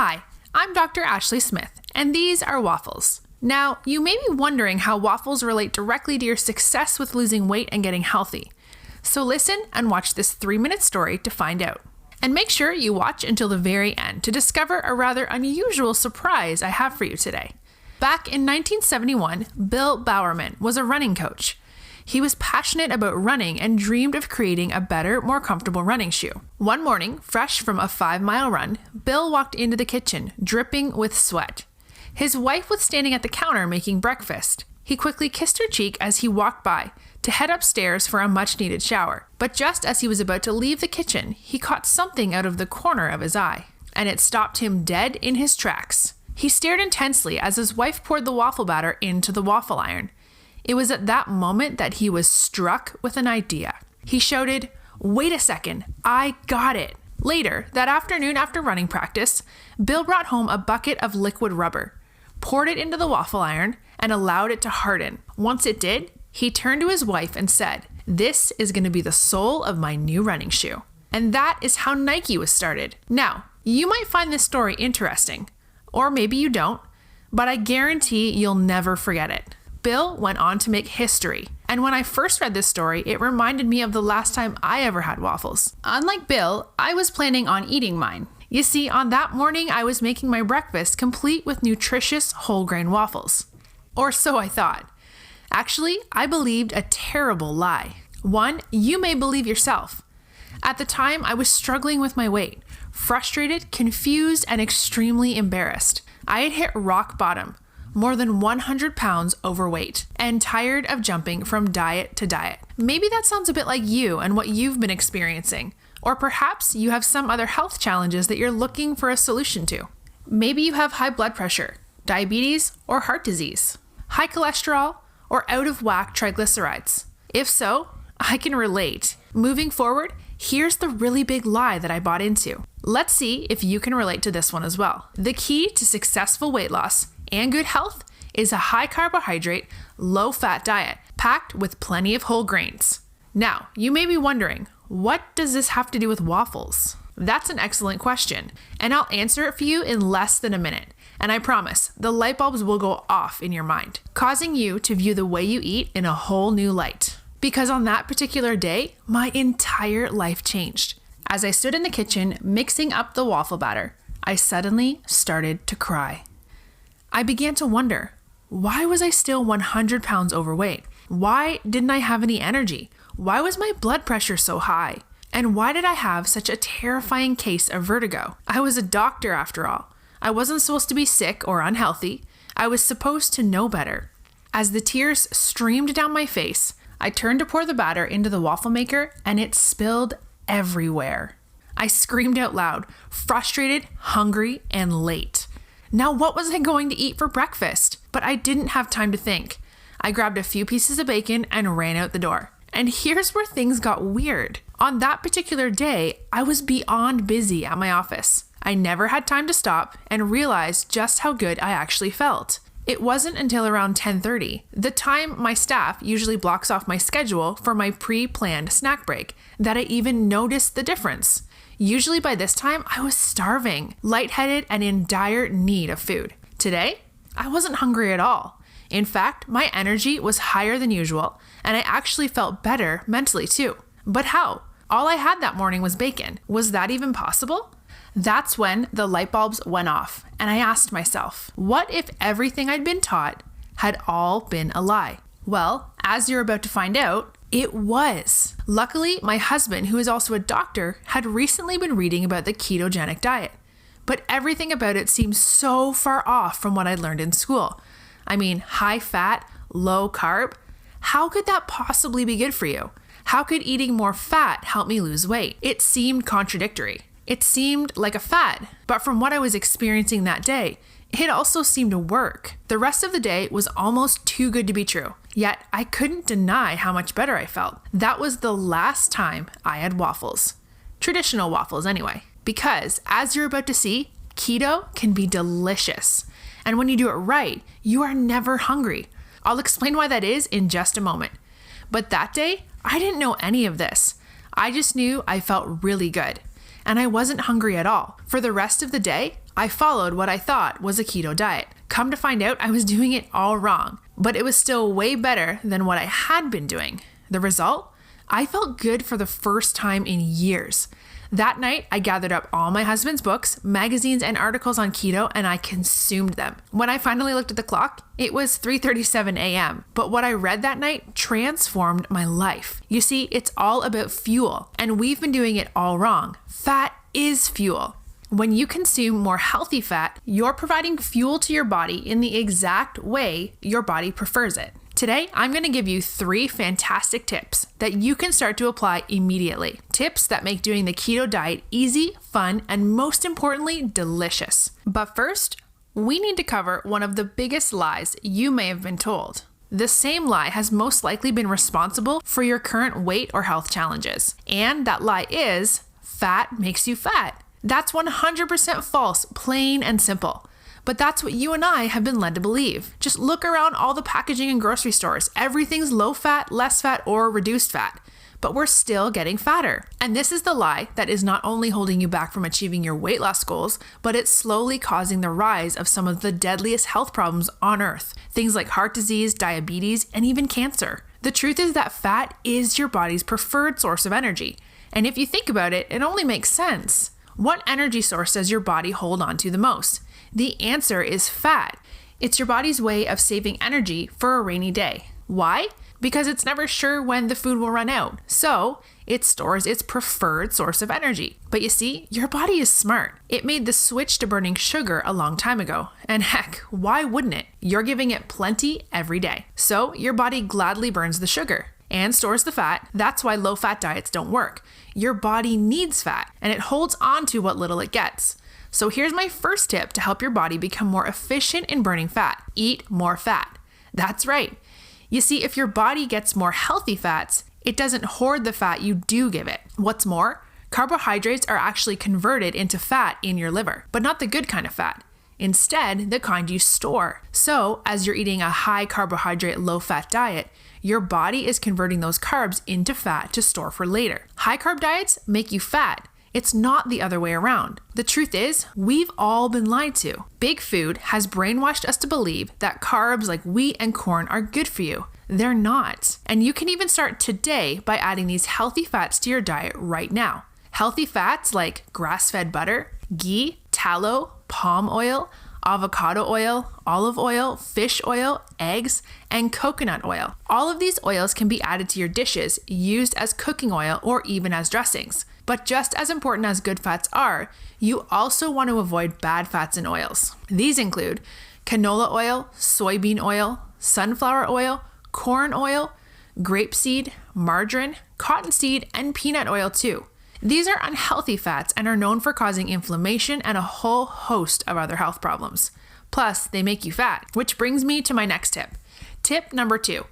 Hi, I'm Dr. Ashley Smith, and these are waffles. Now, you may be wondering how waffles relate directly to your success with losing weight and getting healthy. So listen and watch this 3-minute story to find out. And make sure you watch until the very end to discover a rather unusual surprise I have for you today. Back in 1971, Bill Bowerman was a running coach. He was passionate about running and dreamed of creating a better, more comfortable running shoe. One morning, fresh from a 5-mile run, Bill walked into the kitchen, dripping with sweat. His wife was standing at the counter making breakfast. He quickly kissed her cheek as he walked by to head upstairs for a much-needed shower. But just as he was about to leave the kitchen, he caught something out of the corner of his eye, and it stopped him dead in his tracks. He stared intensely as his wife poured the waffle batter into the waffle iron. It was at that moment that he was struck with an idea. He shouted, "Wait a second, I got it." Later, that afternoon after running practice, Bill brought home a bucket of liquid rubber, poured it into the waffle iron, and allowed it to harden. Once it did, he turned to his wife and said, "This is going to be the sole of my new running shoe." And that is how Nike was started. Now, you might find this story interesting, or maybe you don't, but I guarantee you'll never forget it. Bill went on to make history, and when I first read this story, it reminded me of the last time I ever had waffles. Unlike Bill, I was planning on eating mine. You see, on that morning, I was making my breakfast complete with nutritious whole grain waffles. Or so I thought. Actually, I believed a terrible lie. One you may believe yourself. At the time, I was struggling with my weight, frustrated, confused, and extremely embarrassed. I had hit rock bottom, more than 100 pounds overweight, and tired of jumping from diet to diet. Maybe that sounds a bit like you and what you've been experiencing, or perhaps you have some other health challenges that you're looking for a solution to. Maybe you have high blood pressure, diabetes, or heart disease, high cholesterol, or out of whack triglycerides. If so, I can relate. Moving forward, here's the really big lie that I bought into. Let's see if you can relate to this one as well. The key to successful weight loss and good health is a high carbohydrate, low fat diet packed with plenty of whole grains. Now, you may be wondering, what does this have to do with waffles? That's an excellent question, and I'll answer it for you in less than a minute. And I promise, the light bulbs will go off in your mind, causing you to view the way you eat in a whole new light. Because on that particular day, my entire life changed. As I stood in the kitchen mixing up the waffle batter, I suddenly started to cry. I began to wonder, why was I still 100 pounds overweight? Why didn't I have any energy? Why was my blood pressure so high? And why did I have such a terrifying case of vertigo? I was a doctor after all. I wasn't supposed to be sick or unhealthy. I was supposed to know better. As the tears streamed down my face, I turned to pour the batter into the waffle maker and it spilled everywhere. I screamed out loud, frustrated, hungry, and late. Now what was I going to eat for breakfast? But I didn't have time to think. I grabbed a few pieces of bacon and ran out the door. And here's where things got weird. On that particular day, I was beyond busy at my office. I never had time to stop and realize just how good I actually felt. It wasn't until around 10:30, the time my staff usually blocks off my schedule for my pre-planned snack break, that I even noticed the difference. Usually by this time, I was starving, lightheaded, and in dire need of food. Today, I wasn't hungry at all. In fact, my energy was higher than usual, and I actually felt better mentally too. But how? All I had that morning was bacon. Was that even possible? That's when the light bulbs went off, and I asked myself, what if everything I'd been taught had all been a lie? Well, as you're about to find out, it was. Luckily, my husband, who is also a doctor, had recently been reading about the ketogenic diet, but everything about it seemed so far off from what I'd learned in school. I mean, high fat, low carb. How could that possibly be good for you? How could eating more fat help me lose weight? It seemed contradictory. It seemed like a fad, but from what I was experiencing that day, it also seemed to work. The rest of the day was almost too good to be true, yet I couldn't deny how much better I felt. That was the last time I had waffles. Traditional waffles anyway, because as you're about to see, keto can be delicious. And when you do it right, you are never hungry. I'll explain why that is in just a moment. But that day, I didn't know any of this. I just knew I felt really good. And I wasn't hungry at all. For the rest of the day, I followed what I thought was a keto diet. Come to find out, I was doing it all wrong, but it was still way better than what I had been doing. The result? I felt good for the first time in years. That night, I gathered up all my husband's books, magazines, and articles on keto, and I consumed them. When I finally looked at the clock, it was 3:37 a.m. But what I read that night transformed my life. You see, it's all about fuel, and we've been doing it all wrong. Fat is fuel. When you consume more healthy fat, you're providing fuel to your body in the exact way your body prefers it. Today, I'm going to give you 3 fantastic tips that you can start to apply immediately. Tips that make doing the keto diet easy, fun, and most importantly, delicious. But first, we need to cover one of the biggest lies you may have been told. The same lie has most likely been responsible for your current weight or health challenges. And that lie is, fat makes you fat. That's 100% false, plain and simple. But that's what you and I have been led to believe. Just look around all the packaging in grocery stores. Everything's low fat, less fat, or reduced fat. But we're still getting fatter. And this is the lie that is not only holding you back from achieving your weight loss goals, but it's slowly causing the rise of some of the deadliest health problems on earth. Things like heart disease, diabetes, and even cancer. The truth is that fat is your body's preferred source of energy. And if you think about it, it only makes sense. What energy source does your body hold on to the most? The answer is fat. It's your body's way of saving energy for a rainy day. Why? Because it's never sure when the food will run out. So it stores its preferred source of energy. But you see, your body is smart. It made the switch to burning sugar a long time ago. And heck, why wouldn't it? You're giving it plenty every day. So your body gladly burns the sugar and stores the fat. That's why low-fat diets don't work. Your body needs fat, and it holds on to what little it gets. So here's my first tip to help your body become more efficient in burning fat. Eat more fat. That's right. You see, if your body gets more healthy fats, it doesn't hoard the fat you do give it. What's more, carbohydrates are actually converted into fat in your liver, but not the good kind of fat. Instead, the kind you store. So as you're eating a high carbohydrate, low fat diet, your body is converting those carbs into fat to store for later. High carb diets make you fat. It's not the other way around. The truth is, we've all been lied to. Big Food has brainwashed us to believe that carbs like wheat and corn are good for you. They're not. And you can even start today by adding these healthy fats to your diet right now. Healthy fats like grass-fed butter, ghee, tallow, palm oil, avocado oil, olive oil, fish oil, eggs, and coconut oil. All of these oils can be added to your dishes, used as cooking oil or even as dressings. But just as important as good fats are, you also want to avoid bad fats and oils. These include canola oil, soybean oil, sunflower oil, corn oil, grapeseed, margarine, cottonseed, and peanut oil too. These are unhealthy fats and are known for causing inflammation and a whole host of other health problems. Plus, they make you fat, which brings me to my next tip. Tip number 2,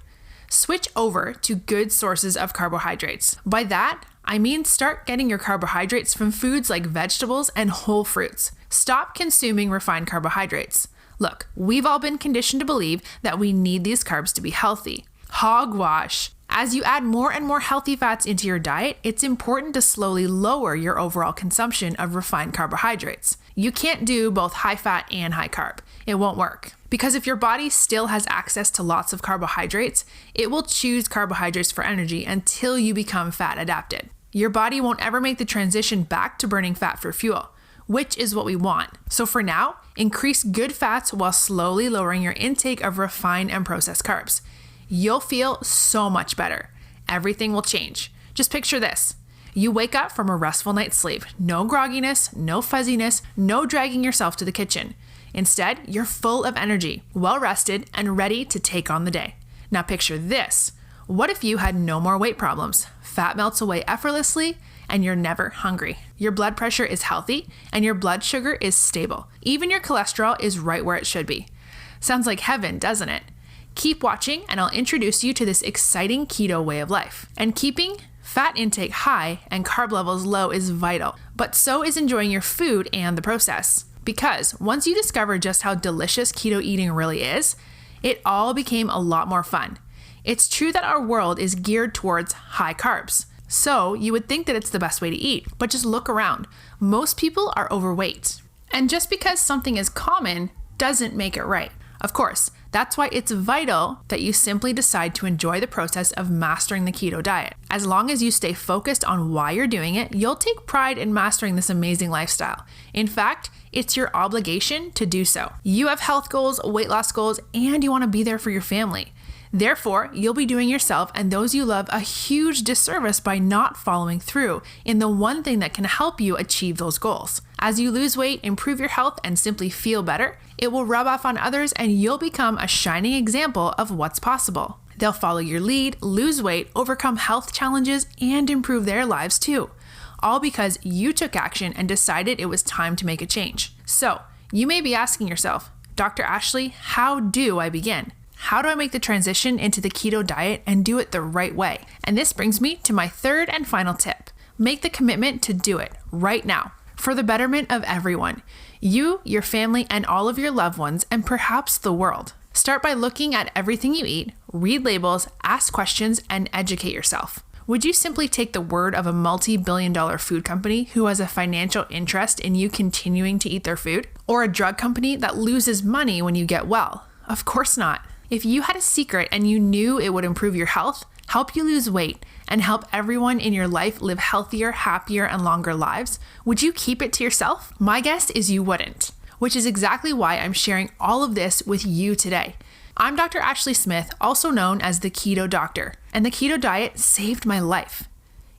switch over to good sources of carbohydrates. By that, I mean start getting your carbohydrates from foods like vegetables and whole fruits. Stop consuming refined carbohydrates. Look, we've all been conditioned to believe that we need these carbs to be healthy. Hogwash. As you add more and more healthy fats into your diet, it's important to slowly lower your overall consumption of refined carbohydrates. You can't do both high fat and high carb. It won't work. Because if your body still has access to lots of carbohydrates, it will choose carbohydrates for energy until you become fat adapted. Your body won't ever make the transition back to burning fat for fuel, which is what we want. So for now, increase good fats while slowly lowering your intake of refined and processed carbs. You'll feel so much better. Everything will change. Just picture this. You wake up from a restful night's sleep. No grogginess, no fuzziness, no dragging yourself to the kitchen. Instead, you're full of energy, well rested, and ready to take on the day. Now picture this. What if you had no more weight problems? Fat melts away effortlessly, and you're never hungry. Your blood pressure is healthy, and your blood sugar is stable. Even your cholesterol is right where it should be. Sounds like heaven, doesn't it? Keep watching, and I'll introduce you to this exciting keto way of life. And keeping fat intake high and carb levels low is vital, but so is enjoying your food and the process. Because once you discover just how delicious keto eating really is, it all became a lot more fun. It's true that our world is geared towards high carbs. So you would think that it's the best way to eat, but just look around. Most people are overweight. And just because something is common doesn't make it right. Of course, that's why it's vital that you simply decide to enjoy the process of mastering the keto diet. As long as you stay focused on why you're doing it, you'll take pride in mastering this amazing lifestyle. In fact, it's your obligation to do so. You have health goals, weight loss goals, and you want to be there for your family. Therefore, you'll be doing yourself and those you love a huge disservice by not following through in the one thing that can help you achieve those goals. As you lose weight, improve your health, and simply feel better, it will rub off on others and you'll become a shining example of what's possible. They'll follow your lead, lose weight, overcome health challenges, and improve their lives too. All because you took action and decided it was time to make a change. So, you may be asking yourself, Dr. Ashley, how do I begin? How do I make the transition into the keto diet and do it the right way? And this brings me to my third and final tip. Make the commitment to do it right now for the betterment of everyone. You, your family, and all of your loved ones, and perhaps the world. Start by looking at everything you eat, read labels, ask questions, and educate yourself. Would you simply take the word of a multi-billion-dollar food company who has a financial interest in you continuing to eat their food? Or a drug company that loses money when you get well? Of course not. If you had a secret and you knew it would improve your health, help you lose weight, and help everyone in your life live healthier, happier, and longer lives, would you keep it to yourself? My guess is you wouldn't, which is exactly why I'm sharing all of this with you today. I'm Dr. Ashley Smith, also known as the Keto Doctor, and the keto diet saved my life.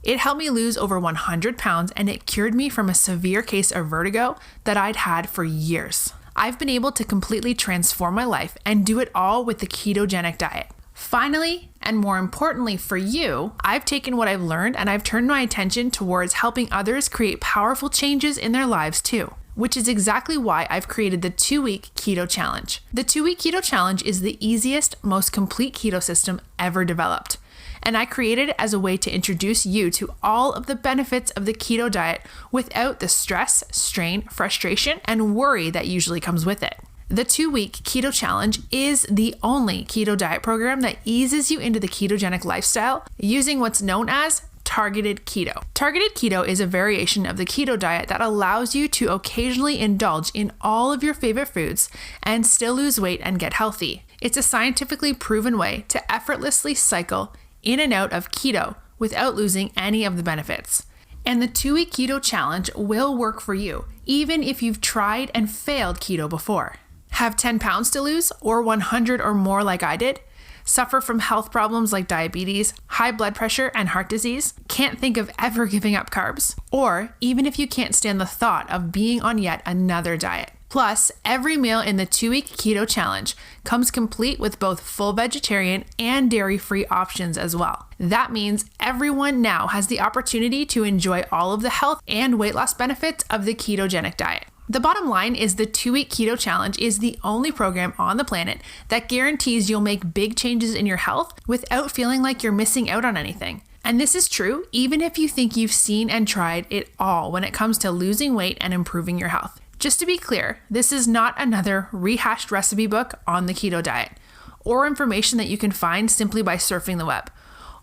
It helped me lose over 100 pounds and it cured me from a severe case of vertigo that I'd had for years. I've been able to completely transform my life and do it all with the ketogenic diet. Finally, and more importantly for you, I've taken what I've learned and I've turned my attention towards helping others create powerful changes in their lives too, which is exactly why I've created the 2-week Keto Challenge. The 2-week Keto Challenge is the easiest, most complete keto system ever developed. And I created it as a way to introduce you to all of the benefits of the keto diet without the stress, strain, frustration, and worry that usually comes with it. The 2-week Keto Challenge is the only keto diet program that eases you into the ketogenic lifestyle using what's known as targeted keto. Targeted keto is a variation of the keto diet that allows you to occasionally indulge in all of your favorite foods and still lose weight and get healthy. It's a scientifically proven way to effortlessly cycle in and out of keto without losing any of the benefits. And the 2-week Keto Challenge will work for you, even if you've tried and failed keto before. Have 10 pounds to lose, or 100 or more like I did? Suffer from health problems like diabetes, high blood pressure, and heart disease? Can't think of ever giving up carbs? Or even if you can't stand the thought of being on yet another diet? Plus, every meal in the 2-week Keto Challenge comes complete with both full vegetarian and dairy-free options as well. That means everyone now has the opportunity to enjoy all of the health and weight loss benefits of the ketogenic diet. The bottom line is the 2-week Keto Challenge is the only program on the planet that guarantees you'll make big changes in your health without feeling like you're missing out on anything. And this is true even if you think you've seen and tried it all when it comes to losing weight and improving your health. Just to be clear, this is not another rehashed recipe book on the keto diet, or information that you can find simply by surfing the web,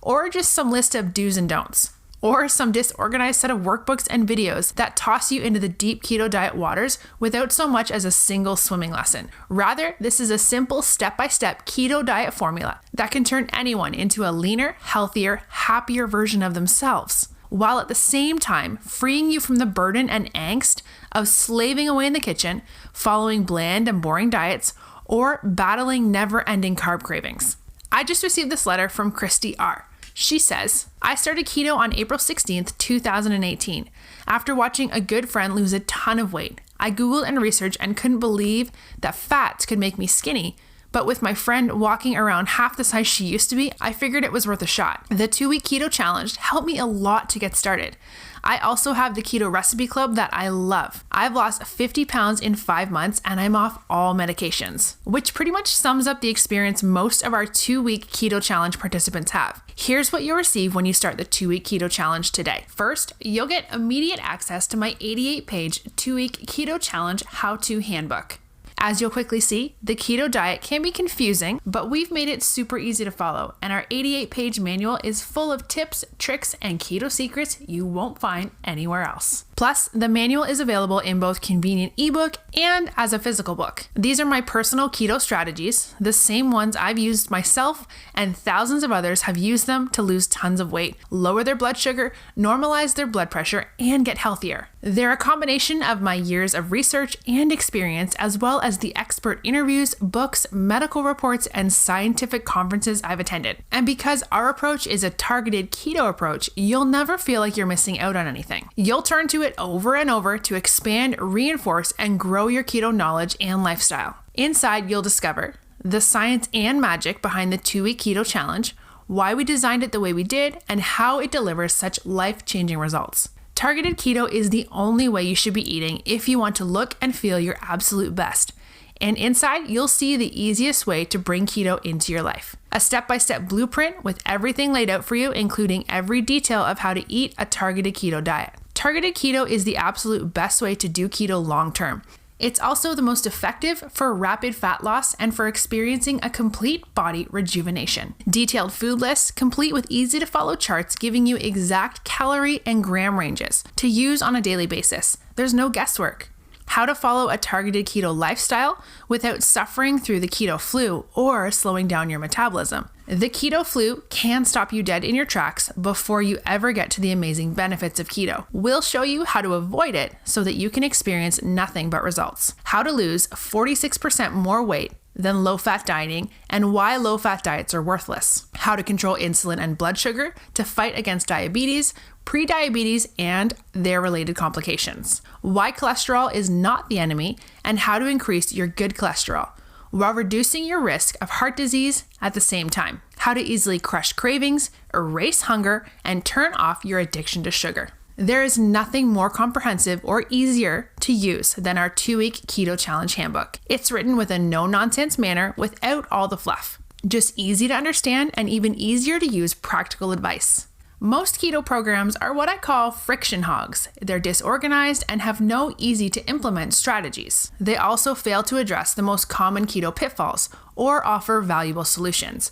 or just some list of do's and don'ts, or some disorganized set of workbooks and videos that toss you into the deep keto diet waters without so much as a single swimming lesson. Rather, this is a simple step-by-step keto diet formula that can turn anyone into a leaner, healthier, happier version of themselves, while at the same time freeing you from the burden and angst of slaving away in the kitchen, following bland and boring diets, or battling never-ending carb cravings. I just received this letter from Christy R. She says, I started keto on April 16th, 2018, after watching a good friend lose a ton of weight. I Googled and researched and couldn't believe that fats could make me skinny, but with my friend walking around half the size she used to be, I figured it was worth a shot. The 2-week Keto Challenge helped me a lot to get started. I also have the Keto Recipe Club that I love. I've lost 50 pounds in 5 months and I'm off all medications, which pretty much sums up the experience most of our 2-week Keto Challenge participants have. Here's what you'll receive when you start the 2-week Keto Challenge today. First, you'll get immediate access to my 88-page 2-week Keto Challenge how-to handbook. As you'll quickly see, the keto diet can be confusing, but we've made it super easy to follow, and our 88-page manual is full of tips, tricks, and keto secrets you won't find anywhere else. Plus, the manual is available in both convenient ebook and as a physical book. These are my personal keto strategies, the same ones I've used myself, and thousands of others have used them to lose tons of weight, lower their blood sugar, normalize their blood pressure, and get healthier. They're a combination of my years of research and experience, as well as the expert interviews, books, medical reports, and scientific conferences I've attended. And because our approach is a targeted keto approach, you'll never feel like you're missing out on anything. You'll turn to it over and over to expand, reinforce, and grow your keto knowledge and lifestyle. Inside, you'll discover the science and magic behind the 2-week keto challenge, why we designed it the way we did, and how it delivers such life-changing results. Targeted keto is the only way you should be eating if you want to look and feel your absolute best. And inside, you'll see the easiest way to bring keto into your life. A step-by-step blueprint with everything laid out for you, including every detail of how to eat a targeted keto diet. Targeted keto is the absolute best way to do keto long-term. It's also the most effective for rapid fat loss and for experiencing a complete body rejuvenation. Detailed food lists, complete with easy to follow charts giving you exact calorie and gram ranges to use on a daily basis. There's no guesswork. How to follow a targeted keto lifestyle without suffering through the keto flu or slowing down your metabolism. The keto flu can stop you dead in your tracks before you ever get to the amazing benefits of keto. We'll show you how to avoid it so that you can experience nothing but results. How to lose 46% more weight than low-fat dieting and why low-fat diets are worthless. How to control insulin and blood sugar to fight against diabetes, pre-diabetes, and their related complications. Why cholesterol is not the enemy and how to increase your good cholesterol while reducing your risk of heart disease at the same time. How to easily crush cravings, erase hunger, and turn off your addiction to sugar. There is nothing more comprehensive or easier to use than our 2-week Keto Challenge Handbook. It's written with a no-nonsense manner without all the fluff. Just easy to understand and even easier to use practical advice. Most keto programs are what I call friction hogs. They're disorganized and have no easy to implement strategies. They also fail to address the most common keto pitfalls or offer valuable solutions.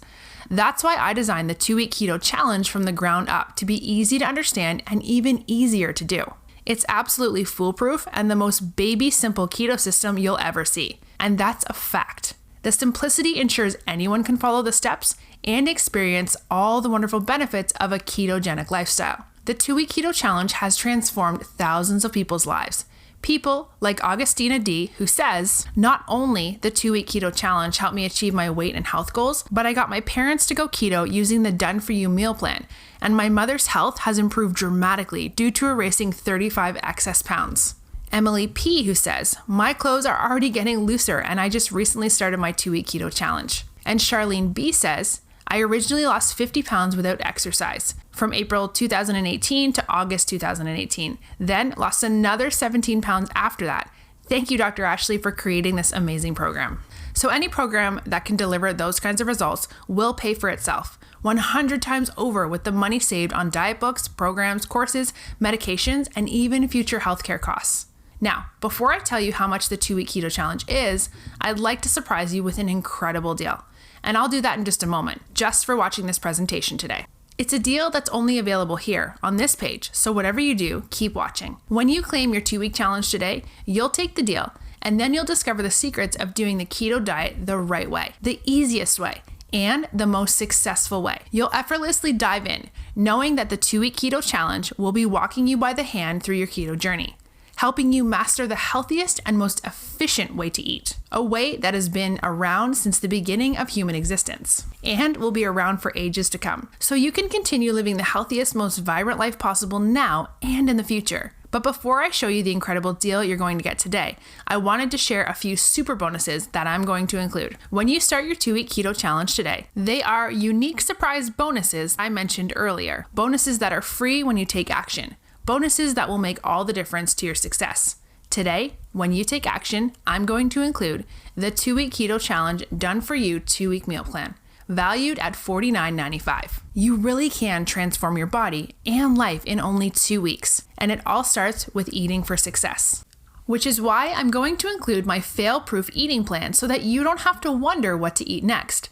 That's why I designed the 2-week Keto Challenge from the ground up to be easy to understand and even easier to do. It's absolutely foolproof and the most baby simple keto system you'll ever see. And that's a fact. The simplicity ensures anyone can follow the steps and experience all the wonderful benefits of a ketogenic lifestyle. The 2-week Keto Challenge has transformed thousands of people's lives. People like Augustina D, who says, not only the 2-week Keto Challenge helped me achieve my weight and health goals, but I got my parents to go keto using the Done For You meal plan, and my mother's health has improved dramatically due to erasing 35 excess pounds. Emily P, who says, my clothes are already getting looser and I just recently started my 2-week Keto Challenge. And Charlene B says, I originally lost 50 pounds without exercise from April 2018 to August 2018, then lost another 17 pounds after that. Thank you, Dr. Ashley, for creating this amazing program. So any program that can deliver those kinds of results will pay for itself 100 times over with the money saved on diet books, programs, courses, medications, and even future healthcare costs. Now, before I tell you how much the 2-week Keto Challenge is, I'd like to surprise you with an incredible deal. And I'll do that in just a moment, just for watching this presentation today. It's a deal that's only available here on this page, so whatever you do, keep watching. When you claim your 2-week challenge today, you'll take the deal, and then you'll discover the secrets of doing the keto diet the right way, the easiest way, and the most successful way. You'll effortlessly dive in, knowing that the 2-week Keto Challenge will be walking you by the hand through your keto journey, helping you master the healthiest and most efficient way to eat, a way that has been around since the beginning of human existence and will be around for ages to come, so you can continue living the healthiest, most vibrant life possible now and in the future. But before I show you the incredible deal you're going to get today, I wanted to share a few super bonuses that I'm going to include. When you start your 2-week Keto Challenge today, they are unique surprise bonuses I mentioned earlier, bonuses that are free when you take action. Bonuses that will make all the difference to your success. Today, when you take action, I'm going to include the 2-week Keto Challenge Done For You 2-week meal plan, valued at $49.95. You really can transform your body and life in only 2 weeks, and it all starts with eating for success. Which is why I'm going to include my fail-proof eating plan so that you don't have to wonder what to eat next.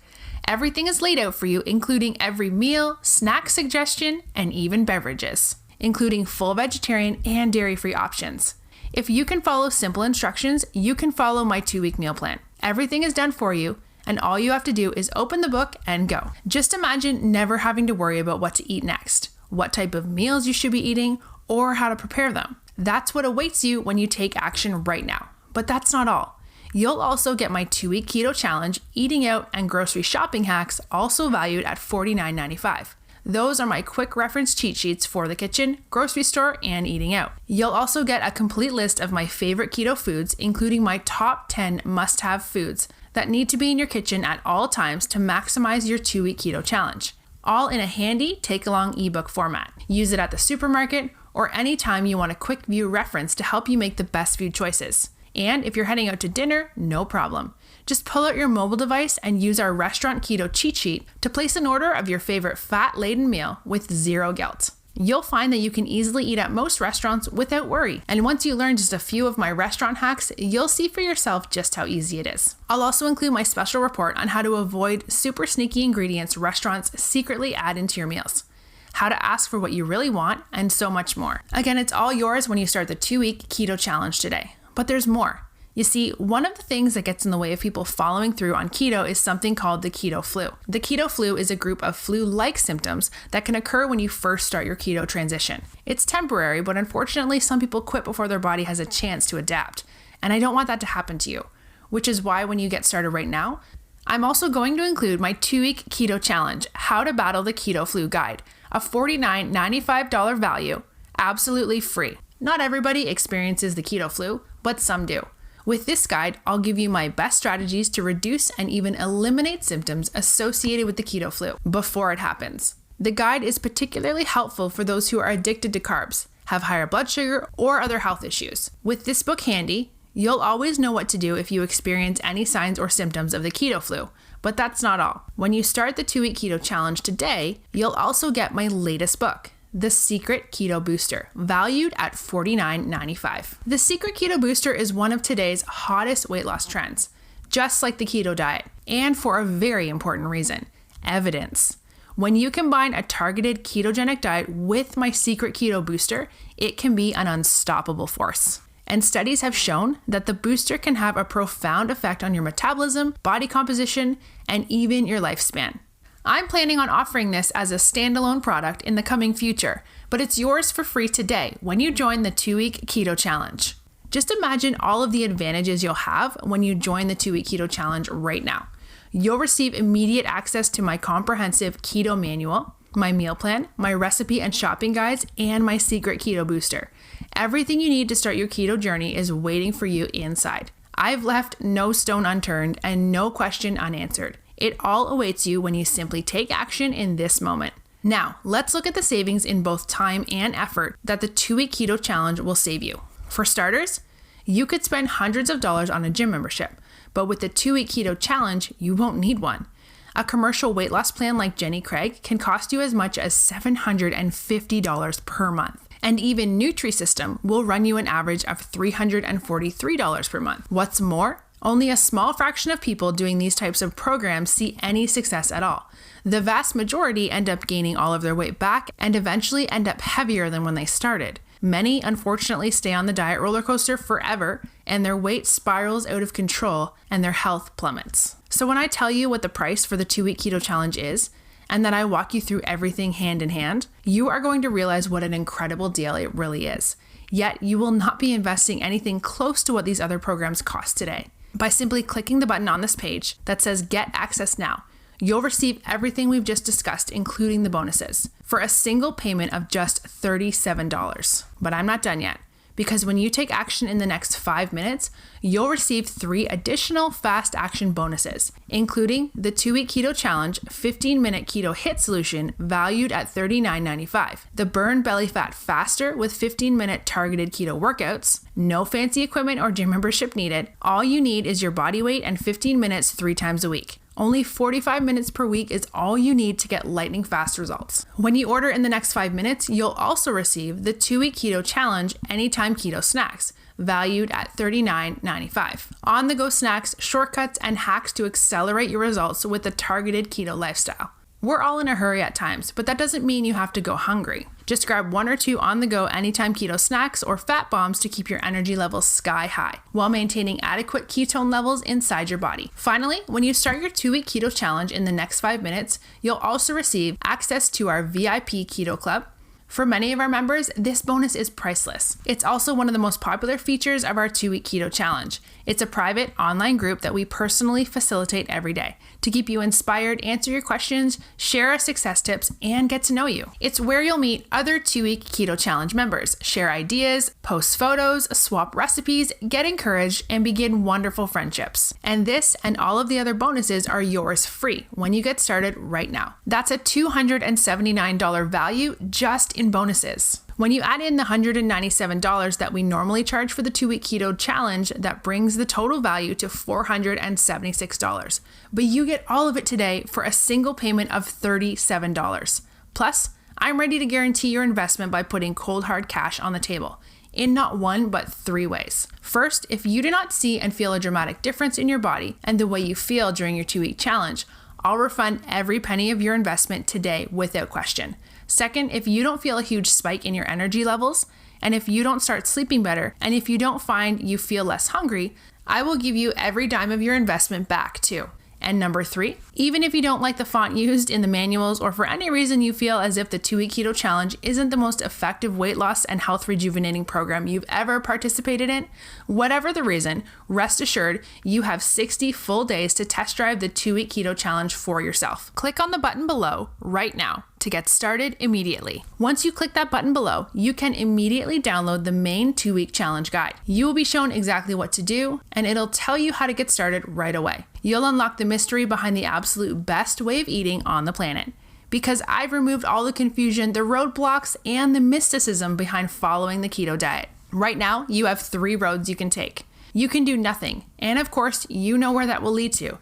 Everything is laid out for you, including every meal, snack suggestion, and even beverages. including full vegetarian and dairy-free options. If you can follow simple instructions, you can follow my 2-week meal plan. Everything is done for you, and all you have to do is open the book and go. Just imagine never having to worry about what to eat next, what type of meals you should be eating, or how to prepare them. That's what awaits you when you take action right now. But that's not all. You'll also get my 2-week keto challenge, eating out, and grocery shopping hacks, also valued at $49.95. Those are my quick reference cheat sheets for the kitchen, grocery store, and eating out. You'll also get a complete list of my favorite keto foods, including my top 10 must-have foods that need to be in your kitchen at all times to maximize your 2-week keto challenge. All in a handy take-along ebook format. Use it at the supermarket or anytime you want a quick view reference to help you make the best food choices. And if you're heading out to dinner, no problem. Just pull out your mobile device and use our restaurant keto cheat sheet to place an order of your favorite fat-laden meal with zero guilt. You'll find that you can easily eat at most restaurants without worry. And once you learn just a few of my restaurant hacks, you'll see for yourself just how easy it is. I'll also include my special report on how to avoid super sneaky ingredients restaurants secretly add into your meals, how to ask for what you really want, and so much more. Again, it's all yours when you start the 2-week keto challenge today. But there's more. You see, one of the things that gets in the way of people following through on keto is something called the keto flu. The keto flu is a group of flu-like symptoms that can occur when you first start your keto transition. It's temporary, but unfortunately, some people quit before their body has a chance to adapt. And I don't want that to happen to you, which is why when you get started right now, I'm also going to include my 2-week keto challenge, How to Battle the Keto Flu Guide, a $49.95 value, absolutely free. Not everybody experiences the keto flu, but some do. With this guide, I'll give you my best strategies to reduce and even eliminate symptoms associated with the keto flu before it happens. The guide is particularly helpful for those who are addicted to carbs, have higher blood sugar, or other health issues. With this book handy, you'll always know what to do if you experience any signs or symptoms of the keto flu. But that's not all. When you start the 2-week keto challenge today, you'll also get my latest book, The Secret Keto Booster, valued at $49.95. The Secret Keto Booster is one of today's hottest weight loss trends, just like the keto diet, and for a very important reason: evidence. When you combine a targeted ketogenic diet with my Secret Keto Booster, it can be an unstoppable force. And studies have shown that the booster can have a profound effect on your metabolism, body composition, and even your lifespan. I'm planning on offering this as a standalone product in the coming future, but it's yours for free today when you join the 2-week keto challenge. Just imagine all of the advantages you'll have when you join the 2-week keto challenge right now. You'll receive immediate access to my comprehensive keto manual, my meal plan, my recipe and shopping guides, and my Secret Keto Booster. Everything you need to start your keto journey is waiting for you inside. I've left no stone unturned and no question unanswered. It all awaits you when you simply take action in this moment. Now, let's look at the savings in both time and effort that the 2-week keto challenge will save you. For starters, you could spend hundreds of dollars on a gym membership, but with the 2-week keto challenge, you won't need one. A commercial weight loss plan like Jenny Craig can cost you as much as $750 per month. And even Nutrisystem will run you an average of $343 per month. What's more, only a small fraction of people doing these types of programs see any success at all. The vast majority end up gaining all of their weight back and eventually end up heavier than when they started. Many, unfortunately, stay on the diet roller coaster forever, and their weight spirals out of control and their health plummets. So when I tell you what the price for the 2-week keto challenge is, and then I walk you through everything hand in hand, you are going to realize what an incredible deal it really is. Yet you will not be investing anything close to what these other programs cost today. By simply clicking the button on this page that says Get Access Now, you'll receive everything we've just discussed, including the bonuses, for a single payment of just $37. But I'm not done yet, because when you take action in the next 5 minutes, you'll receive 3 additional fast action bonuses, including the 2-week keto challenge 15-minute keto hit solution valued at $39.95, the burn belly fat faster with 15-minute targeted keto workouts, no fancy equipment or gym membership needed. All you need is your body weight and 15 minutes 3 times a week. Only 45 minutes per week is all you need to get lightning fast results. When you order in the next 5 minutes, you'll also receive the 2-week keto challenge Anytime Keto Snacks, valued at $39.95. On-the-go snacks, shortcuts, and hacks to accelerate your results with a targeted keto lifestyle. We're all in a hurry at times, but that doesn't mean you have to go hungry. Just grab 1 or 2 on-the-go anytime keto snacks or fat bombs to keep your energy levels sky high while maintaining adequate ketone levels inside your body. Finally, when you start your 2-week keto challenge in the next 5 minutes, you'll also receive access to our VIP Keto Club. For many of our members, this bonus is priceless. It's also one of the most popular features of our 2-week keto challenge. It's a private online group that we personally facilitate every day to keep you inspired, answer your questions, share our success tips, and get to know you. It's where you'll meet other 2-week keto challenge members, share ideas, post photos, swap recipes, get encouraged, and begin wonderful friendships. And this and all of the other bonuses are yours free when you get started right now. That's a $279 value just in bonuses. When you add in the $197 that we normally charge for the 2-week keto challenge, that brings the total value to $476. But you get all of it today for a single payment of $37. Plus, I'm ready to guarantee your investment by putting cold hard cash on the table in not 1 but 3 ways. First, if you do not see and feel a dramatic difference in your body and the way you feel during your 2-week challenge, I'll refund every penny of your investment today without question. Second, if you don't feel a huge spike in your energy levels, and if you don't start sleeping better, and if you don't find you feel less hungry, I will give you every dime of your investment back too. And number 3, even if you don't like the font used in the manuals or for any reason you feel as if the 2-week keto challenge isn't the most effective weight loss and health rejuvenating program you've ever participated in, whatever the reason, rest assured you have 60 full days to test drive the 2-week keto challenge for yourself. Click on the button below right now to get started immediately. Once you click that button below, you can immediately download the main 2-week challenge guide. You will be shown exactly what to do, and it'll tell you how to get started right away. You'll unlock the mystery behind the absolute best way of eating on the planet. Because I've removed all the confusion, the roadblocks, and the mysticism behind following the keto diet. Right now, you have 3 roads you can take. You can do nothing, and of course, you know where that will lead to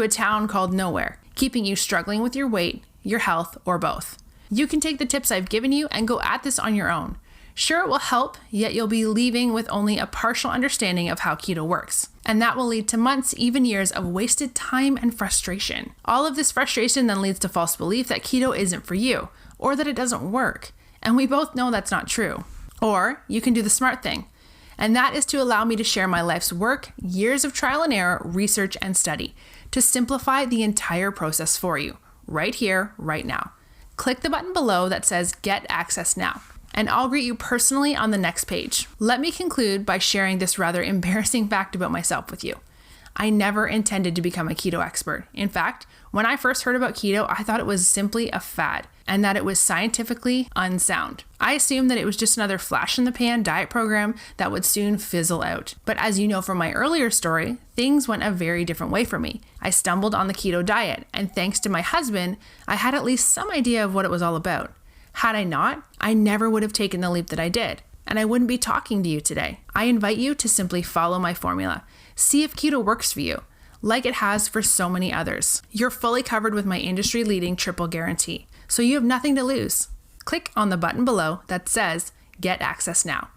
a town called nowhere, keeping you struggling with your weight, your health, or both. You can take the tips I've given you and go at this on your own. Sure, it will help, yet you'll be leaving with only a partial understanding of how keto works. And that will lead to months, even years of wasted time and frustration. All of this frustration then leads to false belief that keto isn't for you, or that it doesn't work. And we both know that's not true. Or you can do the smart thing. And that is to allow me to share my life's work, years of trial and error, research, and study, to simplify the entire process for you. Right here, right now. Click the button below that says Get Access Now, and I'll greet you personally on the next page. Let me conclude by sharing this rather embarrassing fact about myself with you. I never intended to become a keto expert. In fact, when I first heard about keto, I thought it was simply a fad and that it was scientifically unsound. I assumed that it was just another flash in the pan diet program that would soon fizzle out. But as you know from my earlier story, things went a very different way for me. I stumbled on the keto diet, and thanks to my husband, I had at least some idea of what it was all about. Had I not, I never would have taken the leap that I did, and I wouldn't be talking to you today. I invite you to simply follow my formula. See if keto works for you, like it has for so many others. You're fully covered with my industry-leading triple guarantee, so you have nothing to lose. Click on the button below that says Get Access Now.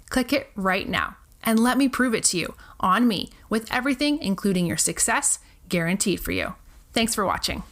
Click it right now, and let me prove it to you on me with everything, including your success, guaranteed for you. Thanks for watching.